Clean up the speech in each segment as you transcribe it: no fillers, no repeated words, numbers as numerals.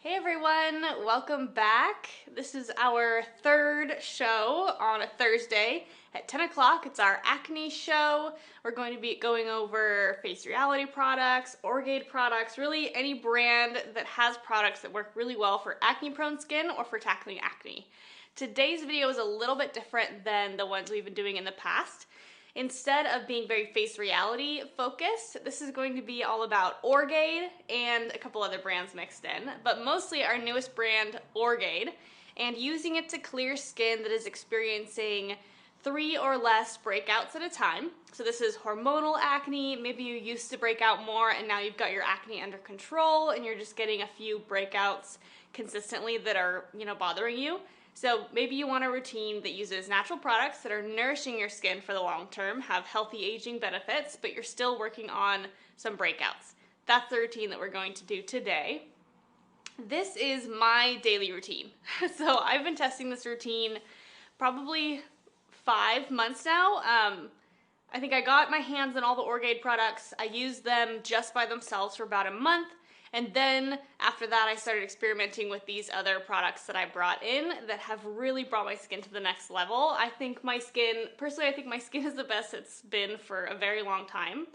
Hey everyone, welcome back. This is our third show on a Thursday at 10 o'clock. It's our acne show. We're going to be going over face reality products, Orgaid products, really any brand that has products that work really well for acne prone skin or for tackling acne. Today's video is a little bit different than the ones we've been doing in the past. Instead of being very face reality focused, this is going to be all about Orgaid and a couple other brands mixed in, but mostly our newest brand, Orgaid, and using it to clear skin that is experiencing 3 or less breakouts at a time. So this is hormonal acne. Maybe you used to break out more and now you've got your acne under control and you're just getting a few breakouts consistently that are, bothering you. So maybe you want a routine that uses natural products that are nourishing your skin for the long term, have healthy aging benefits, but you're still working on some breakouts. That's the routine that we're going to do today. This is my daily routine. So I've been testing this routine probably 5 months now. I think I got my hands on all the Orgaid products. I used them just by themselves for about a month. And then after that, I started experimenting with these other products that I brought in that have really brought my skin to the next level. I think my skin is the best it's been for a very long time.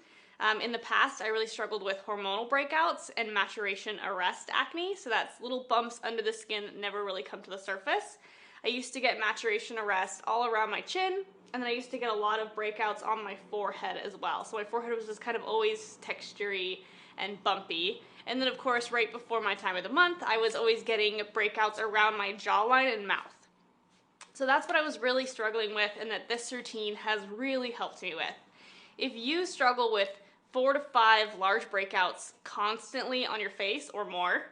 In the past, I really struggled with hormonal breakouts and maturation arrest acne. So that's little bumps under the skin that never really come to the surface. I used to get maturation arrest all around my chin, and then I used to get a lot of breakouts on my forehead as well. So my forehead was just kind of always textury and bumpy. And then of course, right before my time of the month, I was always getting breakouts around my jawline and mouth. So that's what I was really struggling with, and that this routine has really helped me with. If you struggle with 4 to 5 large breakouts constantly on your face or more,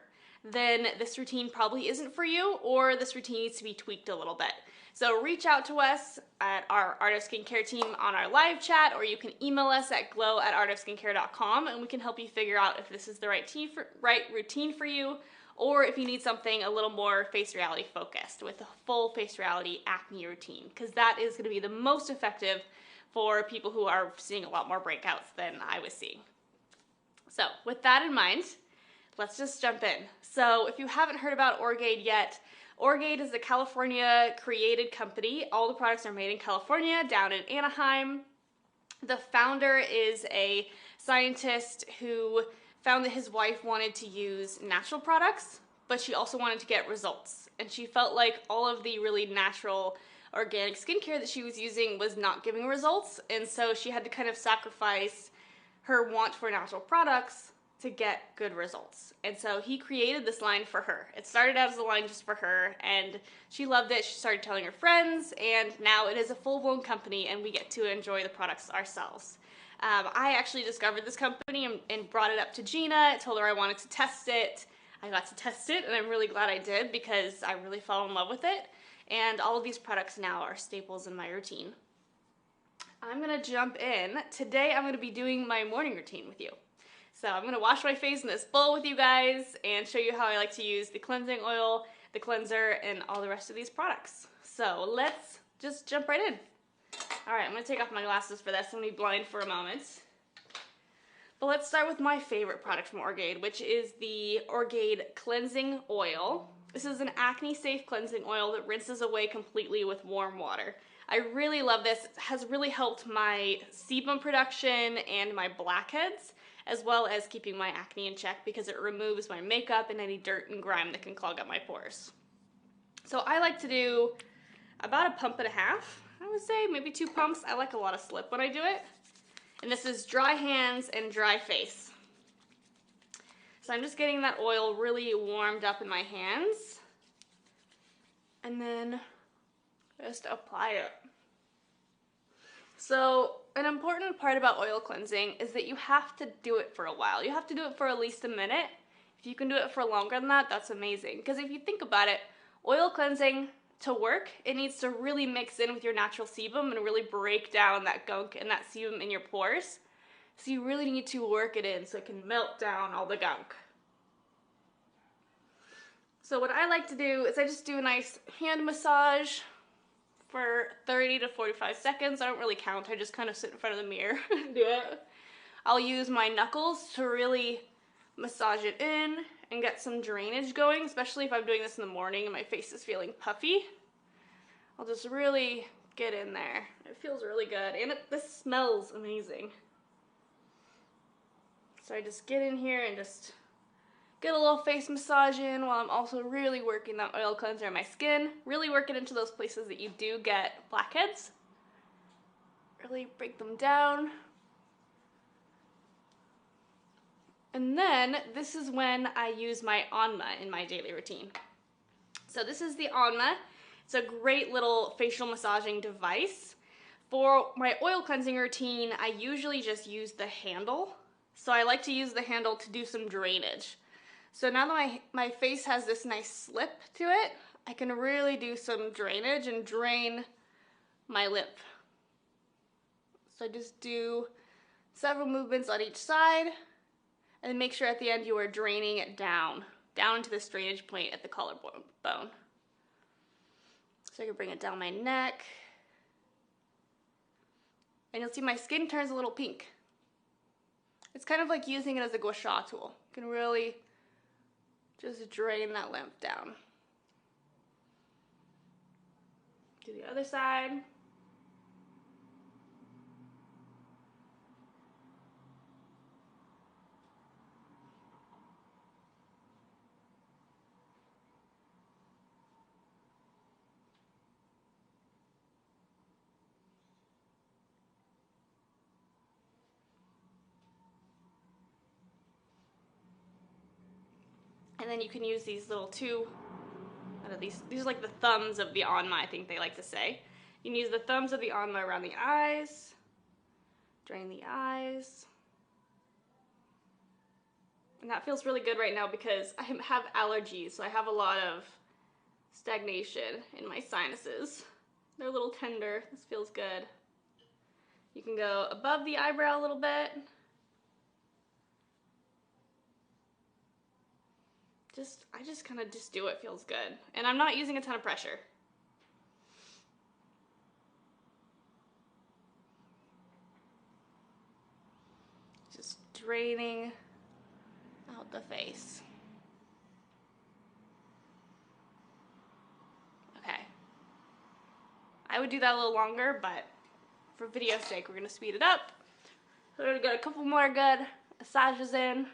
then this routine probably isn't for you, or this routine needs to be tweaked a little bit. So reach out to us at our Art of Skincare team on our live chat, or you can email us at glow@artofskincare.com, and we can help you figure out if this is the right routine for you, or if you need something a little more face reality focused with a full face reality acne routine, because that is going to be the most effective for people who are seeing a lot more breakouts than I was seeing. So with that in mind, let's just jump in. So if you haven't heard about Orgaid yet, Orgaid is a California created company. All the products are made in California, down in Anaheim. The founder is a scientist who found that his wife wanted to use natural products, but she also wanted to get results. And she felt like all of the really natural organic skincare that she was using was not giving results. And so she had to kind of sacrifice her want for natural products to get good results. And so he created this line for her. It started out as a line just for her, and she loved it. She started telling her friends, and now it is a full-blown company, and we get to enjoy the products ourselves. I actually discovered this company and brought it up to Gina, told her I wanted to test it. I got to test it, and I'm really glad I did, because I really fell in love with it. And all of these products now are staples in my routine. I'm gonna jump in. Today I'm gonna be doing my morning routine with you. So I'm going to wash my face in this bowl with you guys and show you how I like to use the cleansing oil, the cleanser, and all the rest of these products. So let's just jump right in. Alright, I'm going to take off my glasses for this. I'm going to be blind for a moment. But let's start with my favorite product from Orgaid, which is the Orgaid Cleansing Oil. This is an acne-safe cleansing oil that rinses away completely with warm water. I really love this. It has really helped my sebum production and my blackheads, as well as keeping my acne in check, because it removes my makeup and any dirt and grime that can clog up my pores. So I like to do about 1.5 pumps, I would say, maybe 2 pumps. I like a lot of slip when I do it. And this is dry hands and dry face. So I'm just getting that oil really warmed up in my hands, and then just apply it. So an important part about oil cleansing is that you have to do it for a while. You have to do it for at least a minute. If you can do it for longer than that, that's amazing. Because if you think about it, oil cleansing, to work, it needs to really mix in with your natural sebum and really break down that gunk and that sebum in your pores. So you really need to work it in so it can melt down all the gunk. So what I like to do is I just do a nice hand massage for 30 to 45 seconds. I don't really count. I just kind of sit in front of the mirror and do it. I'll use my knuckles to really massage it in and get some drainage going, especially if I'm doing this in the morning and my face is feeling puffy. I'll just really get in there. It feels really good, and this smells amazing. So I just get in here and just get a little face massage in while I'm also really working that oil cleanser on my skin. Really work it into those places that you do get blackheads. Really break them down. And then this is when I use my Anma in my daily routine. So this is the Anma. It's a great little facial massaging device. For my oil cleansing routine, I usually just use the handle. So I like to use the handle to do some drainage. So now that my face has this nice slip to it, I can really do some drainage and drain my lip. So I just do several movements on each side, and make sure at the end you are draining it down into this drainage point at the collarbone. So I can bring it down my neck, and you'll see my skin turns a little pink. It's kind of like using it as a gua sha tool. You can really just drain that lymph down. Do the other side. And then you can use these little two, these are like the thumbs of the Anma, I think they like to say. You can use the thumbs of the Anma around the eyes, drain the eyes. And that feels really good right now because I have allergies, so I have a lot of stagnation in my sinuses. They're a little tender. This feels good. You can go above the eyebrow a little bit. I just kind of just do it. Feels good. And I'm not using a ton of pressure. Just draining out the face. Okay. I would do that a little longer, but for video's sake, we're going to speed it up. So we're going to get a couple more good massages in.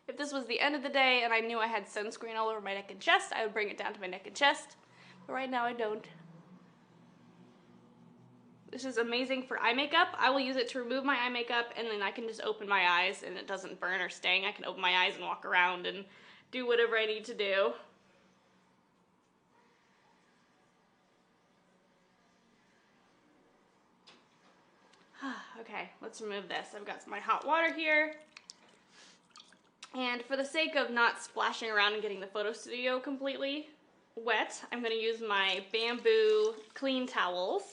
If this was the end of the day and I knew I had sunscreen all over my neck and chest, I would bring it down to my neck and chest. But right now I don't. This is amazing for eye makeup. I will use it to remove my eye makeup, and then I can just open my eyes and it doesn't burn or sting. I can open my eyes and walk around and do whatever I need to do. Okay, let's remove this. I've got my hot water here. And for the sake of not splashing around and getting the photo studio completely wet, I'm going to use my bamboo clean towels.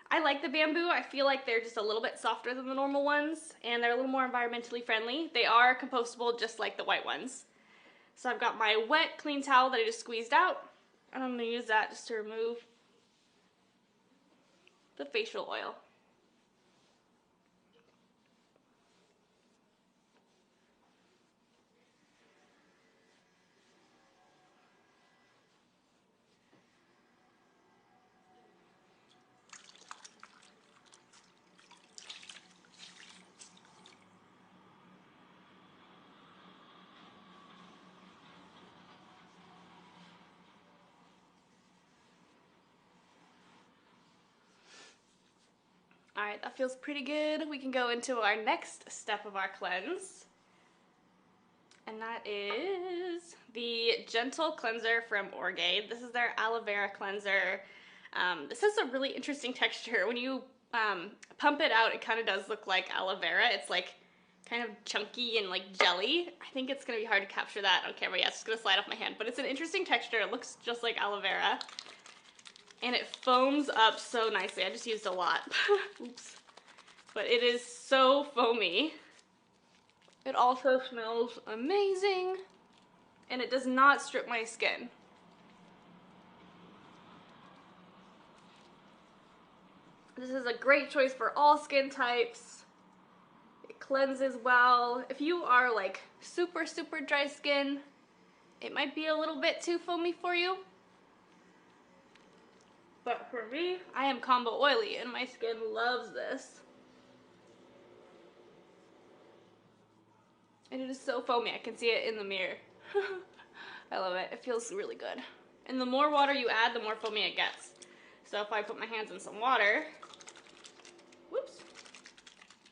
I like the bamboo. I feel like they're just a little bit softer than the normal ones, and they're a little more environmentally friendly. They are compostable just like the white ones. So I've got my wet clean towel that I just squeezed out, and I'm going to use that just to remove the facial oil. All right, that feels pretty good. We can go into our next step of our cleanse. And that is the Gentle Cleanser from Orgaid. This is their aloe vera cleanser. This has a really interesting texture. When you pump it out, it kind of does look like aloe vera. It's like kind of chunky and like jelly. I think it's gonna be hard to capture that on camera. Yeah, it's just gonna slide off my hand, but it's an interesting texture. It looks just like aloe vera. And it foams up so nicely. I just used a lot. Oops. But it is so foamy. It also smells amazing. And it does not strip my skin. This is a great choice for all skin types. It cleanses well. If you are like super dry skin, it might be a little bit too foamy for you. But for me, I am combo oily and my skin loves this. And it is so foamy, I can see it in the mirror. I love it, it feels really good. And the more water you add, the more foamy it gets. So if I put my hands in some water, whoops,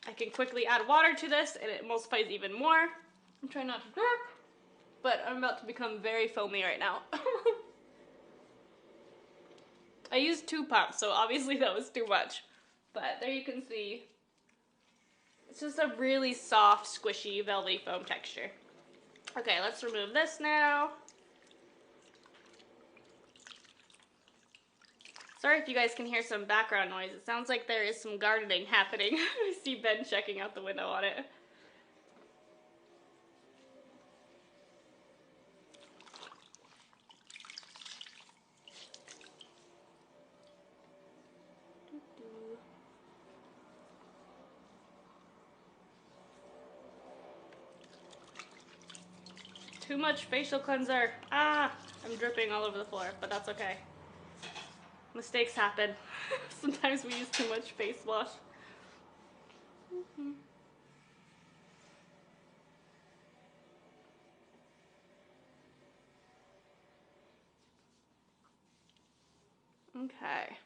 I can quickly add water to this and it emulsifies even more. I'm trying not to burp, but I'm about to become very foamy right now. I used 2 pumps, so obviously that was too much. But there you can see, it's just a really soft, squishy, velvety foam texture. Okay, let's remove this now. Sorry if you guys can hear some background noise. It sounds like there is some gardening happening. I see Ben checking out the window on it. Too much facial cleanser. Ah, I'm dripping all over the floor, but that's okay. Mistakes happen. Sometimes we use too much face wash. Okay.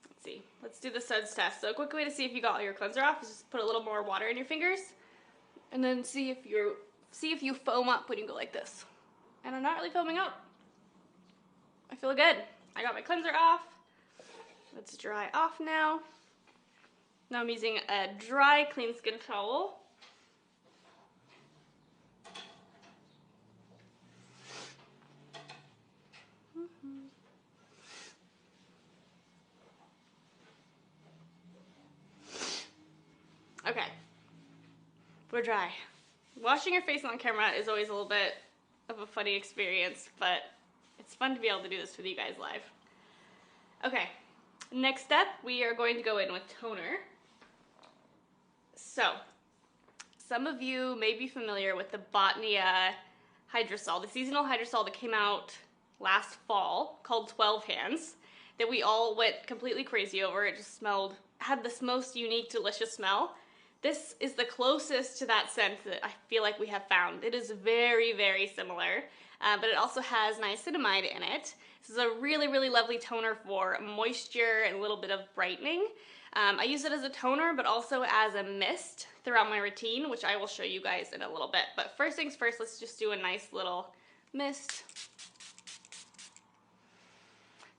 Let's see. Let's do the suds test. So a quick way to see if you got all your cleanser off is just put a little more water in your fingers, and then see if you foam up when you go like this. And I'm not really foaming up. I feel good. I got my cleanser off. Let's dry off now. Now I'm using a dry, clean skin towel. Okay, we're dry. Washing your face on camera is always a little bit of a funny experience, but it's fun to be able to do this with you guys live. Okay, next step, we are going to go in with toner. So, some of you may be familiar with the Botnia hydrosol, the seasonal hydrosol that came out last fall, called 12 Hands, that we all went completely crazy over. It just had this most unique, delicious smell. This is the closest to that scent that I feel like we have found. It is very similar, but it also has niacinamide in it. This is a really lovely toner for moisture and a little bit of brightening. I use it as a toner, but also as a mist throughout my routine, which I will show you guys in a little bit. But first things first, let's just do a nice little mist.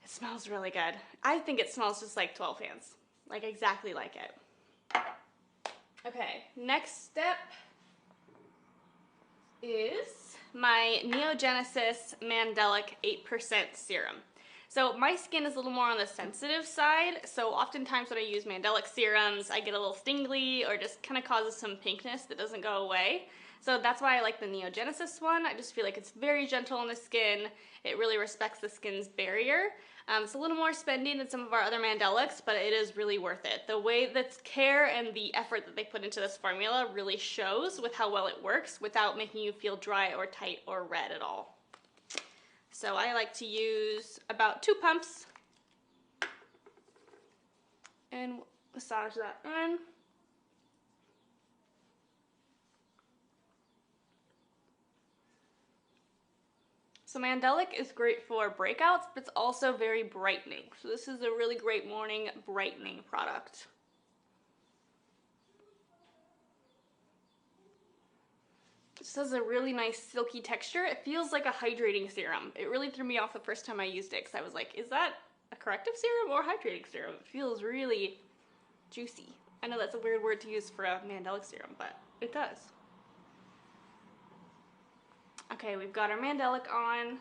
It smells really good. I think it smells just like 12 Hands, like exactly like it. Okay, next step is my Neogenesis Mandelic 8% serum. So my skin is a little more on the sensitive side, so oftentimes when I use mandelic serums, I get a little stingly or just kind of causes some pinkness that doesn't go away. So that's why I like the Neogenesis one. I just feel like it's very gentle on the skin. It really respects the skin's barrier. It's a little more spendy than some of our other mandelics, but it is really worth it. The way that care and the effort that they put into this formula really shows with how well it works without making you feel dry or tight or red at all. So I like to use about 2 pumps and massage that in. So mandelic is great for breakouts, but it's also very brightening. So this is a really great morning brightening product. This has a really nice silky texture. It feels like a hydrating serum. It really threw me off the first time I used it because I was like, is that a corrective serum or a hydrating serum? It feels really juicy. I know that's a weird word to use for a mandelic serum, but it does. Okay, we've got our mandelic on.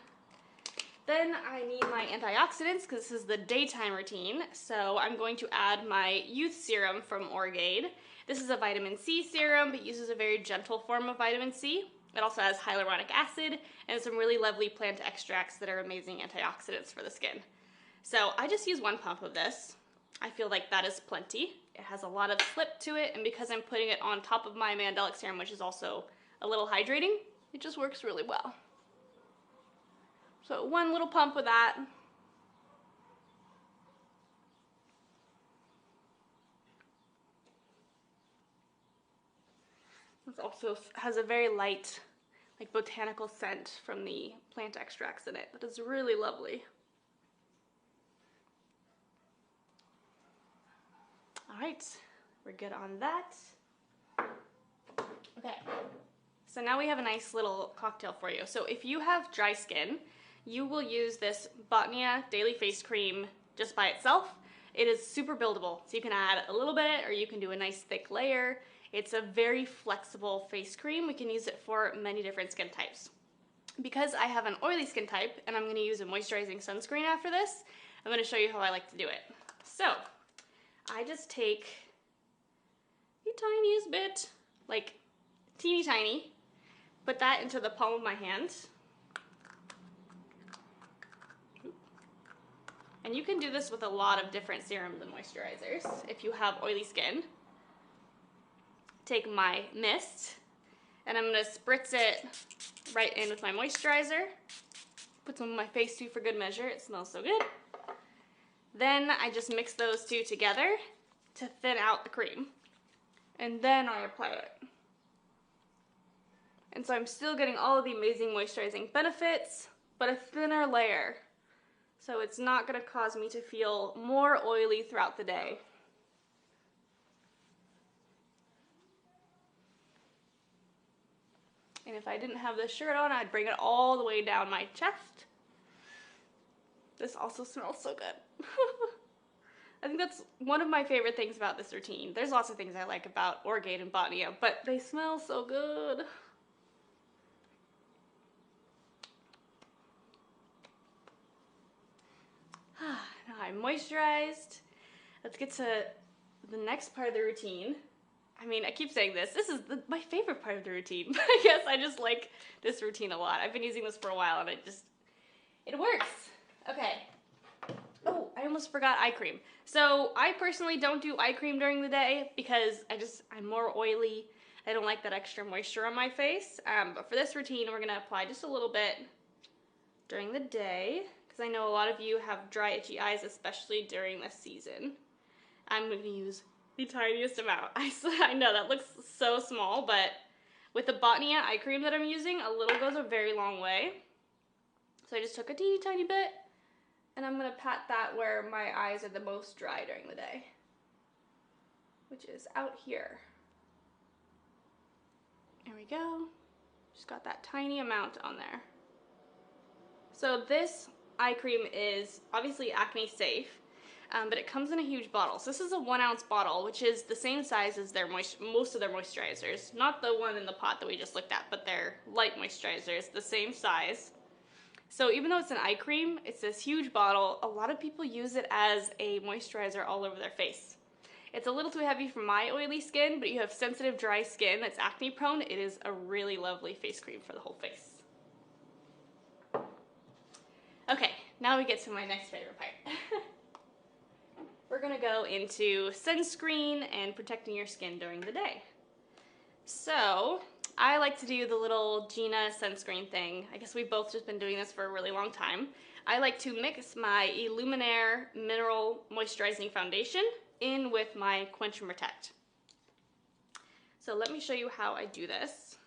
Then I need my antioxidants because this is the daytime routine. So I'm going to add my youth serum from Orgade. This is a vitamin C serum, but uses a very gentle form of vitamin C. It also has hyaluronic acid and some really lovely plant extracts that are amazing antioxidants for the skin. So I just use 1 pump of this. I feel like that is plenty. It has a lot of slip to it, and because I'm putting it on top of my Mandelic Serum, which is also a little hydrating, it just works really well. So one little pump of that. This also has a very light, like botanical scent from the plant extracts in it. That is really lovely. All right, we're good on that. Okay, so now we have a nice little cocktail for you. So if you have dry skin, you will use this Botnia Daily Face Cream just by itself. It is super buildable, so you can add a little bit or you can do a nice thick layer. It's a very flexible face cream. We can use it for many different skin types. Because I have an oily skin type and I'm going to use a moisturizing sunscreen after this, I'm going to show you how I like to do it. So I just take the tiniest bit, like teeny tiny, put that into the palm of my hand. And you can do this with a lot of different serums and moisturizers if you have oily skin. Take my mist, and I'm going to spritz it right in with my moisturizer. Put some on my face too for good measure. It smells so good. Then I just mix those two together to thin out the cream. And then I apply it. And so I'm still getting all of the amazing moisturizing benefits, but a thinner layer. So it's not going to cause me to feel more oily throughout the day. And if I didn't have this shirt on, I'd bring it all the way down my chest. This also smells so good. I think that's one of my favorite things about this routine. There's lots of things I like about Orgate and Botnia, but they smell so good. Now I'm moisturized. Let's get to the next part of the routine. I mean, I keep saying this. This is my favorite part of the routine. I guess I just like this routine a lot. I've been using this for a while and it works. Okay. Oh, I almost forgot eye cream. So I personally don't do eye cream during the day because I'm more oily. I don't like that extra moisture on my face. But for this routine, we're gonna apply just a little bit during the day because I know a lot of you have dry, itchy eyes, especially during this season. I'm gonna use the tiniest amount. I know that looks so small, but with the Botnia eye cream that I'm using, a little goes a very long way. So I just took a teeny tiny bit, and I'm gonna pat that where my eyes are the most dry during the day, which is out here. There we go. Just got that tiny amount on there. So this eye cream is obviously acne safe. But it comes in a huge bottle. So this is a 1 ounce bottle, which is the same size as most of their moisturizers. Not the one in the pot that we just looked at, but their light moisturizers, the same size. So even though it's an eye cream, it's this huge bottle. A lot of people use it as a moisturizer all over their face. It's a little too heavy for my oily skin, but you have sensitive, dry skin that's acne prone. It is a really lovely face cream for the whole face. Okay, now we get to my next favorite part. We're gonna go into sunscreen and protecting your skin during the day. So I like to do the little Gina sunscreen thing. I guess we've both just been doing this for a really long time. I like to mix my Illuminaire Mineral Moisturizing Foundation in with my Quench and Protect. So let me show you how I do this.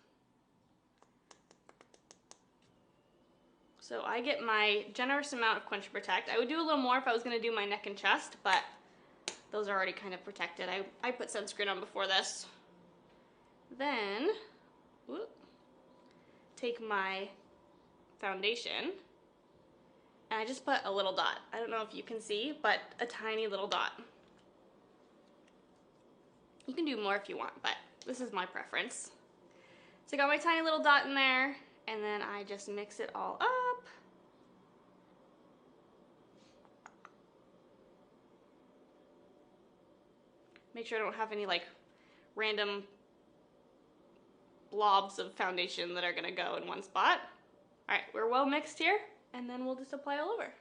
So I get my generous amount of Quench and Protect. I would do a little more if I was gonna do my neck and chest, but those are already kind of protected. I put sunscreen on before this. Then, take my foundation, and I just put a little dot. I don't know if you can see, but a tiny little dot. You can do more if you want, but this is my preference. So I got my tiny little dot in there, and then I just mix it all up. Make sure I don't have any like random blobs of foundation that are gonna go in one spot. All right, we're well mixed here, and then we'll just apply all over.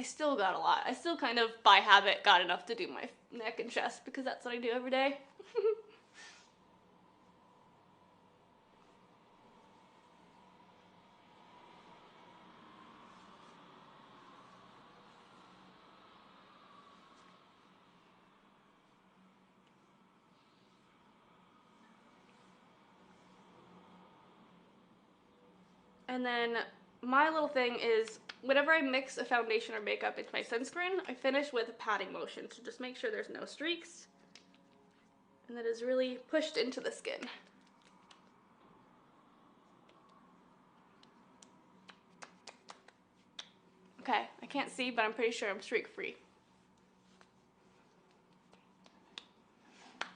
I still got a lot. I still kind of, by habit, got enough to do my neck and chest because that's what I do every day. And then my little thing is, whenever I mix a foundation or makeup into my sunscreen, I finish with a patting motion to just make sure there's no streaks and that is really pushed into the skin. Okay, I can't see, but I'm pretty sure I'm streak free.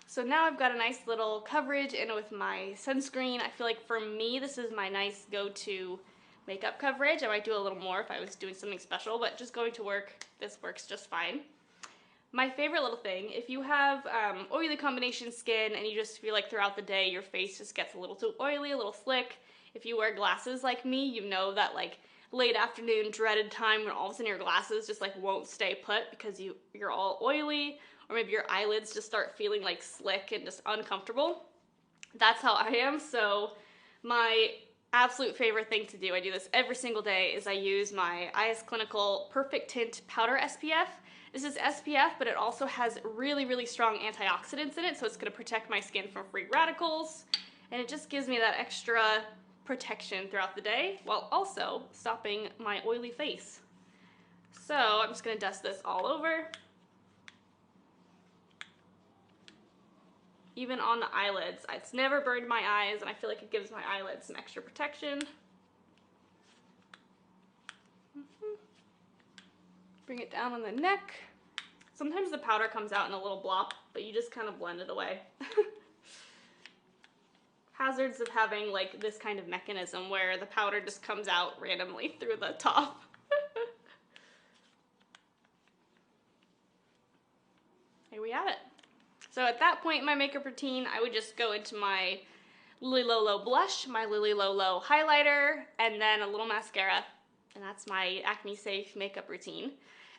So now I've got a nice little coverage in with my sunscreen. I feel like for me, this is my nice go-to makeup coverage. I might do a little more if I was doing something special, but just going to work, this works just fine. My favorite little thing, if you have oily combination skin and you just feel like throughout the day your face just gets a little too oily, a little slick, if you wear glasses like me, you know that like late afternoon dreaded time when all of a sudden your glasses just like won't stay put because you're all oily, or maybe your eyelids just start feeling like slick and just uncomfortable. That's how I am. So my absolute favorite thing to do, I do this every single day, is I use my IS Clinical Perfect Tint Powder SPF. This is SPF, but it also has really, really strong antioxidants in it, so it's gonna protect my skin from free radicals, and it just gives me that extra protection throughout the day, while also stopping my oily face. So I'm just gonna dust this all over. Even on the eyelids. It's never burned my eyes, and I feel like it gives my eyelids some extra protection. Bring it down on the neck. Sometimes the powder comes out in a little blop, but you just kind of blend it away. Hazards of having like this kind of mechanism where the powder just comes out randomly through the top. Here we have it. So at that point in my makeup routine, I would just go into my Lily Lolo blush, my Lily Lolo highlighter, and then a little mascara. And that's my acne safe makeup routine.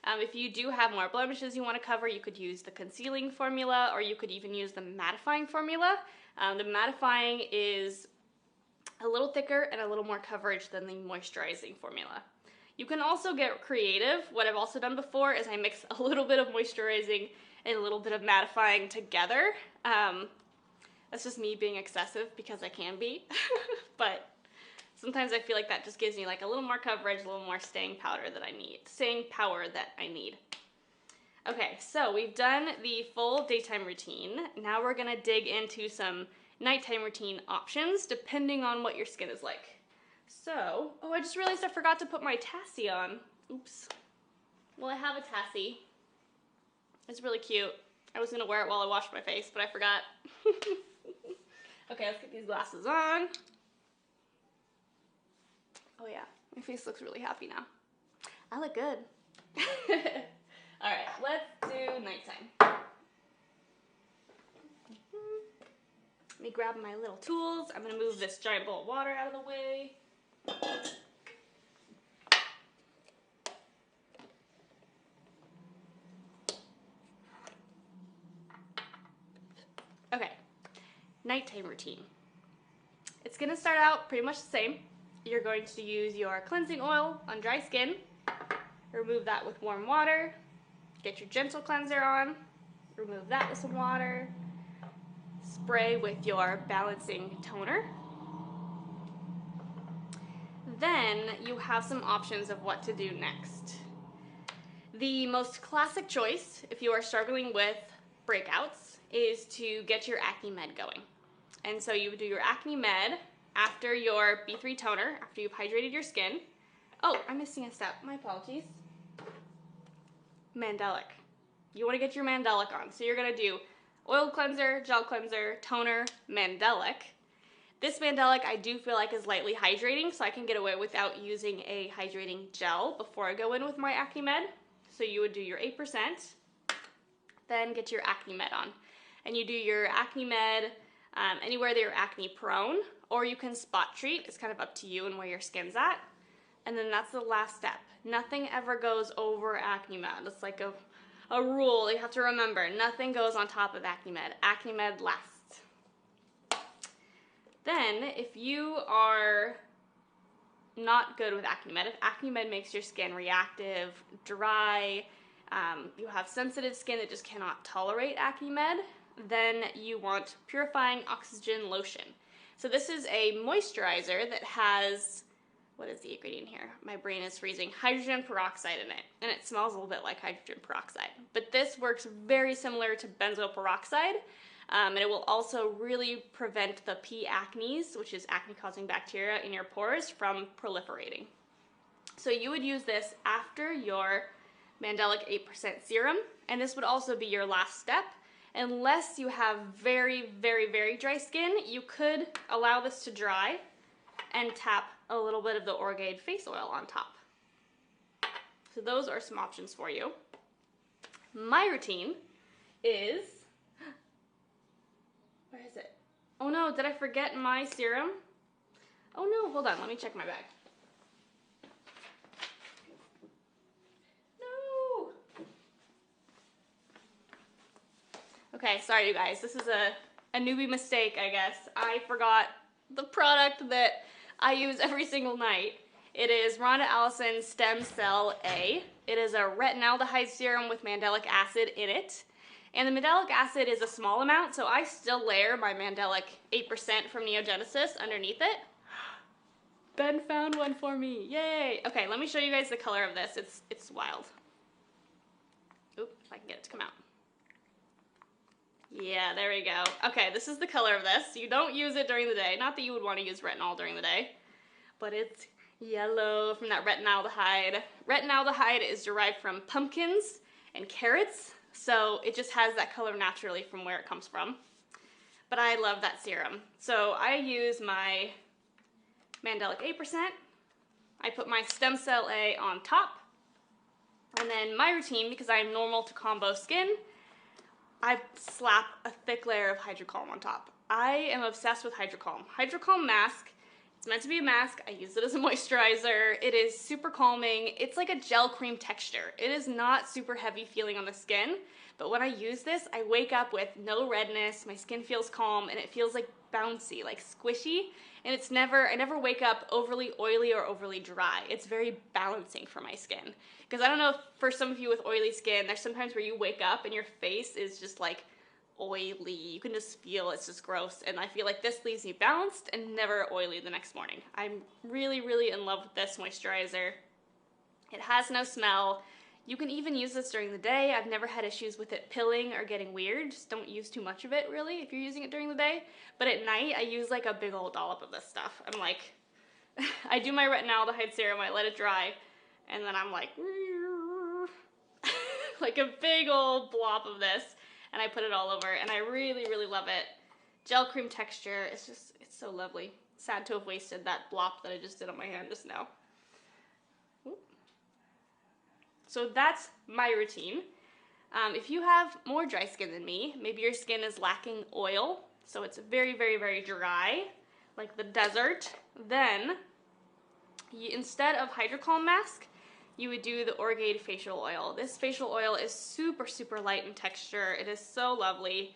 If you do have more blemishes you want to cover, you could use the concealing formula, or you could even use the mattifying formula. The mattifying is a little thicker and a little more coverage than the moisturizing formula. You can also get creative. What I've also done before is I mix a little bit of moisturizing and a little bit of mattifying together. That's just me being excessive because I can be, but sometimes I feel like that just gives me like a little more coverage, a little more staying power that I need. Okay, so we've done the full daytime routine. Now we're gonna dig into some nighttime routine options depending on what your skin is like. So, oh, I just realized I forgot to put my Tassie on. Oops. Well, I have a Tassie. It's really cute. I was gonna wear it while I washed my face, but I forgot. Okay, let's get these glasses on. Oh yeah, my face looks really happy now. I look good. All right, let's do nighttime. Let me grab my little tools. I'm gonna move this giant bowl of water out of the way. Okay, nighttime routine. It's gonna start out pretty much the same. You're going to use your cleansing oil on dry skin. Remove that with warm water. Get your gentle cleanser on. Remove that with some water. Spray with your balancing toner. Then you have some options of what to do next. The most classic choice, if you are struggling with breakouts, is to get your Acne Med going. And so you would do your Acne Med after your B3 toner, after you've hydrated your skin. Oh, I'm missing a step. My apologies. Mandelic. You want to get your Mandelic on. So you're going to do oil cleanser, gel cleanser, toner, Mandelic. This Mandelic I do feel like is lightly hydrating, so I can get away without using a hydrating gel before I go in with my Acne Med. So you would do your 8%, then get your Acne Med on. And you do your Acne Med anywhere that you're acne prone, or you can spot treat. It's kind of up to you and where your skin's at. and then that's the last step. Nothing ever goes over Acne Med. It's like a rule you have to remember. Nothing goes on top of Acne Med. Acne Med lasts. Then, if you are not good with Acne Med, if Acne Med makes your skin reactive, dry, you have sensitive skin that just cannot tolerate Acne Med, then you want Purifying Oxygen Lotion. So this is a moisturizer that has, what is the ingredient here? My brain is freezing. Hydrogen peroxide in it, and it smells a little bit like hydrogen peroxide. But this works very similar to benzoyl peroxide, and it will also really prevent the P. acnes, which is acne-causing bacteria in your pores, from proliferating. So you would use this after your Mandelic 8% serum, and this would also be your last step. Unless you have very, very, very dry skin, you could allow this to dry and tap a little bit of the Orgade face oil on top. So those are some options for you. My routine is, where is it? Oh no, did I forget my serum? Oh no, hold on, let me check my bag. Okay, sorry you guys, this is a newbie mistake, I guess. I forgot the product that I use every single night. It is Rhonda Allison's Stem Cell A. It is a retinaldehyde serum with mandelic acid in it. And the mandelic acid is a small amount, so I still layer my mandelic 8% from Neogenesis underneath it. Ben found one for me, yay! Okay, let me show you guys the color of this. It's wild. Oop, if I can get it to come out. Yeah, there we go. Okay, this is the color of this. You don't use it during the day. Not that you would want to use retinol during the day, but it's yellow from that retinaldehyde. Retinaldehyde is derived from pumpkins and carrots, so it just has that color naturally from where it comes from. But I love that serum. So I use my Mandelic 8%. I put my Stem Cell A on top. And then my routine, because I am normal to combo skin, I slap a thick layer of Hydrocalm on top. I am obsessed with Hydrocalm. Hydrocalm mask, it's meant to be a mask. I use it as a moisturizer. It is super calming. It's like a gel cream texture. It is not super heavy feeling on the skin, but when I use this, I wake up with no redness, my skin feels calm, and it feels like bouncy, like squishy, and I never wake up overly oily or overly dry. It's very balancing for my skin. Because I don't know if for some of you with oily skin, there's sometimes where you wake up and your face is just like oily. You can just feel it's just gross, and I feel like this leaves me balanced and never oily the next morning. I'm really, really in love with this moisturizer. It has no smell. You can even use this during the day. I've never had issues with it pilling or getting weird. Just don't use too much of it, really, if you're using it during the day. But at night, I use like a big old dollop of this stuff. I'm like, I do my retinaldehyde serum, I let it dry, and then I'm like, like a big old blob of this, and I put it all over, and I really, really love it. Gel cream texture, it's so lovely. Sad to have wasted that blob that I just did on my hand just now. So that's my routine. If you have more dry skin than me, maybe your skin is lacking oil, so it's very, very, very dry, like the desert, then instead of Hydrocalm mask, you would do the Orgade facial oil. This facial oil is super, super light in texture. It is so lovely.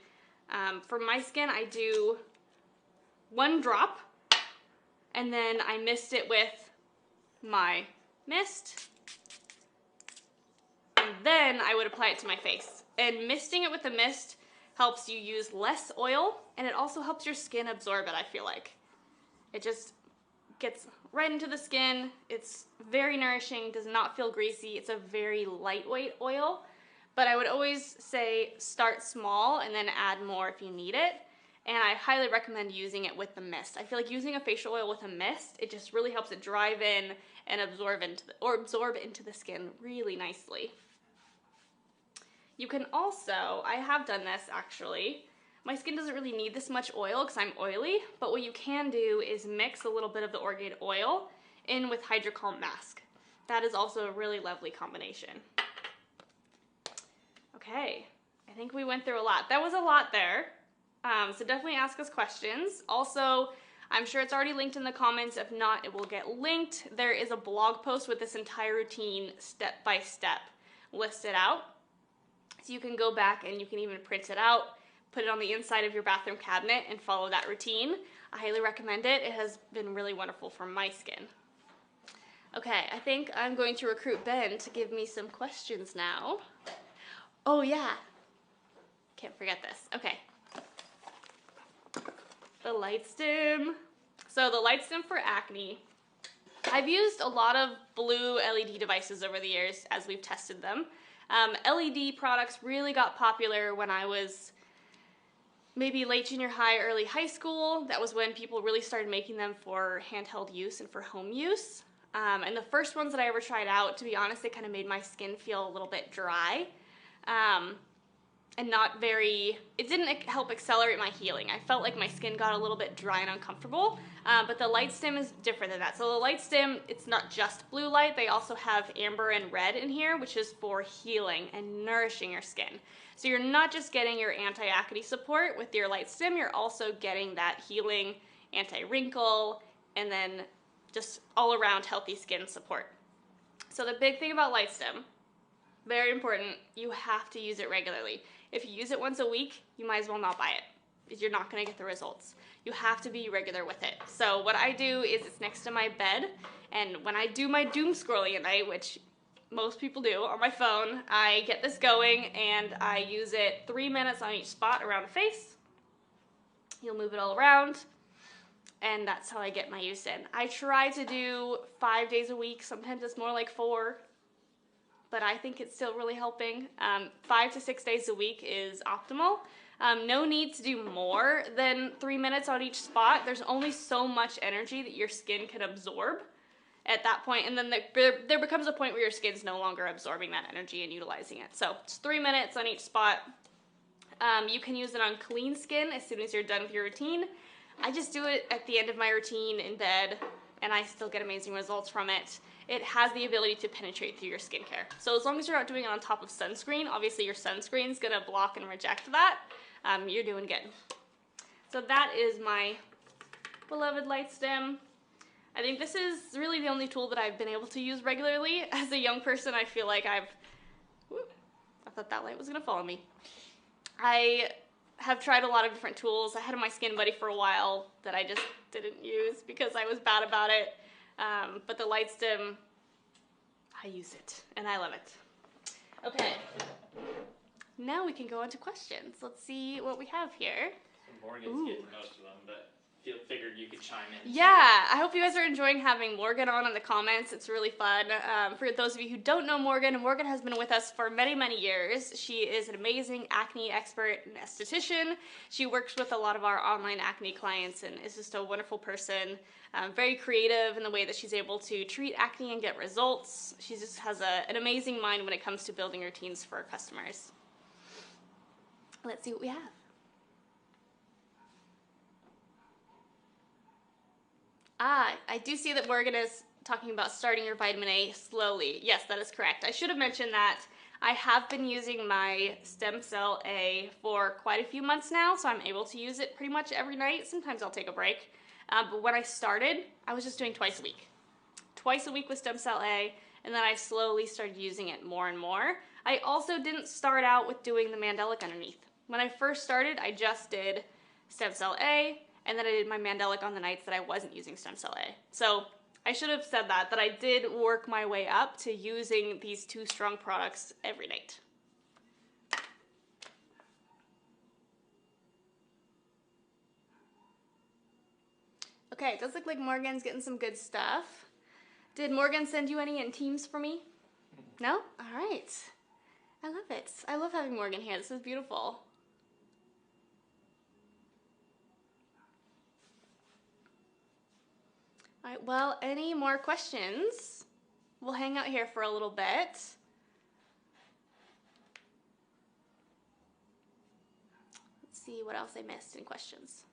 For my skin, I do 1 drop, and then I mist it with my mist, and then I would apply it to my face. And misting it with the mist helps you use less oil, and it also helps your skin absorb it, I feel like. It just gets right into the skin. It's very nourishing, does not feel greasy. It's a very lightweight oil, but I would always say start small and then add more if you need it. And I highly recommend using it with the mist. I feel like using a facial oil with a mist, it just really helps it drive in and absorb into the skin really nicely. You can also, I have done this actually, my skin doesn't really need this much oil because I'm oily, but what you can do is mix a little bit of the Orgade oil in with Hydrocalm mask. That is also a really lovely combination. Okay, I think we went through a lot. That was a lot there, so definitely ask us questions. Also, I'm sure it's already linked in the comments. If not, it will get linked. There is a blog post with this entire routine step by step listed out. So you can go back and you can even print it out, put it on the inside of your bathroom cabinet and follow that routine. I highly recommend it. It has been really wonderful for my skin. Okay, I think I'm going to recruit Ben to give me some questions now. Oh yeah, can't forget this. Okay, the light stim. So the light stim for acne. I've used a lot of blue LED devices over the years as we've tested them. LED products really got popular when I was maybe late junior high, early high school. That was when people really started making them for handheld use and for home use. And the first ones that I ever tried out, to be honest, they kind of made my skin feel a little bit dry. And not very, it didn't help accelerate my healing. I felt like my skin got a little bit dry and uncomfortable, but the light stim is different than that. So the light stim, it's not just blue light, they also have amber and red in here, which is for healing and nourishing your skin. So you're not just getting your anti-acne support with your light stim, you're also getting that healing, anti-wrinkle, and then just all around healthy skin support. So the big thing about light stim, very important, you have to use it regularly. If you use it once a week, you might as well not buy it, because you're not going to get the results. You have to be regular with it. So what I do is it's next to my bed, and when I do my doom scrolling at night, which most people do on my phone, I get this going and I use it 3 minutes on each spot around the face. You'll move it all around, and that's how I get my use in. I try to do 5 days a week, sometimes it's more like 4. But I think it's still really helping. 5 to 6 days a week is optimal. No need to do more than 3 minutes on each spot. There's only so much energy that your skin can absorb at that point, and then there becomes a point where your skin's no longer absorbing that energy and utilizing it. So it's 3 minutes on each spot. You can use it on clean skin as soon as you're done with your routine. I just do it at the end of my routine in bed, and I still get amazing results from it. It has the ability to penetrate through your skincare. So as long as you're not doing it on top of sunscreen, obviously your sunscreen is gonna block and reject that, you're doing good. So that is my beloved light stim. I think this is really the only tool that I've been able to use regularly. As a young person, I feel like I thought that light was gonna fall on me. I have tried a lot of different tools. I had my Skin Buddy for a while that I just didn't use because I was bad about it. But the light stim, I use it and I love it. Okay, now we can go on to questions. Let's see what we have here. So Morgan's getting most of them, but figured you could chime in. Yeah, I hope you guys are enjoying having Morgan on in the comments. It's really fun. For those of you who don't know Morgan, Morgan has been with us for many, many years. She is an amazing acne expert and esthetician. She works with a lot of our online acne clients and is just a wonderful person. Very creative in the way that she's able to treat acne and get results. She just has an amazing mind when it comes to building routines for her customers. Let's see what we have. I do see that Morgan is talking about starting your vitamin A slowly. Yes, that is correct. I should have mentioned that I have been using my Stem Cell A for quite a few months now, so I'm able to use it pretty much every night. Sometimes I'll take a break. But when I started, I was just doing twice a week. Twice a week with Stem Cell A, and then I slowly started using it more and more. I also didn't start out with doing the Mandelic underneath. When I first started, I just did Stem Cell A, and then I did my Mandelic on the nights that I wasn't using Stem Cell A. So I should have said that I did work my way up to using these two strong products every night. Okay, it does look like Morgan's getting some good stuff. Did Morgan send you any in Teams for me? No? All right. I love it. I love having Morgan here. This is beautiful. All right, well, any more questions? We'll hang out here for a little bit. Let's see what else I missed in questions.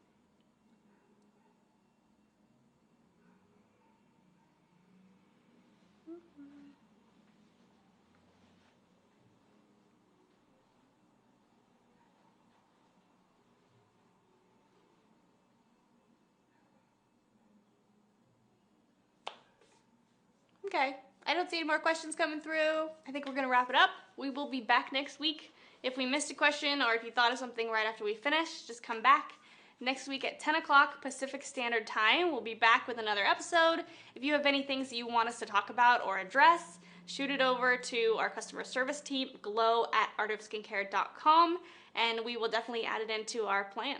Okay. I don't see any more questions coming through. I think we're going to wrap it up. We will be back next week. If we missed a question or if you thought of something right after we finish, just come back. Next week at 10 o'clock Pacific Standard Time, we'll be back with another episode. If you have any things that you want us to talk about or address, shoot it over to our customer service team, glow@artofskincare.com, and we will definitely add it into our plan.